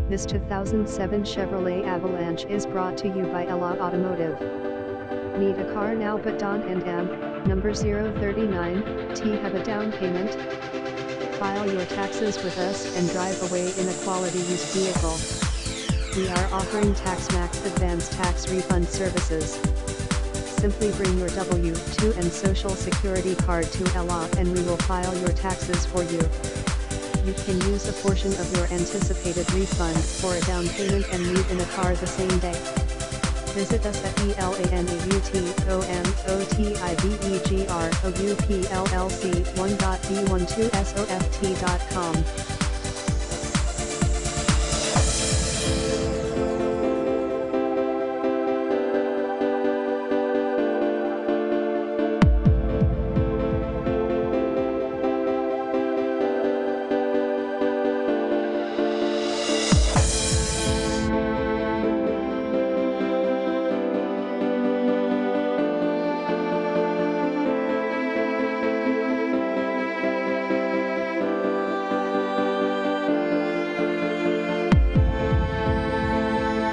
This 2007 Chevrolet Avalanche is brought to you by Elan Automotive. Need a car now but don't and am, number 039, T have a down payment? File your taxes with us and drive away in a quality used vehicle. We are offering TaxMax Advanced Tax Refund Services. Simply bring your W-2 and Social Security card to Elan and we will file your taxes for you. You can use a portion of your anticipated refund for a down payment and leave in a car the same day. Visit us at ElanAutomotive1.B12SOFT.com.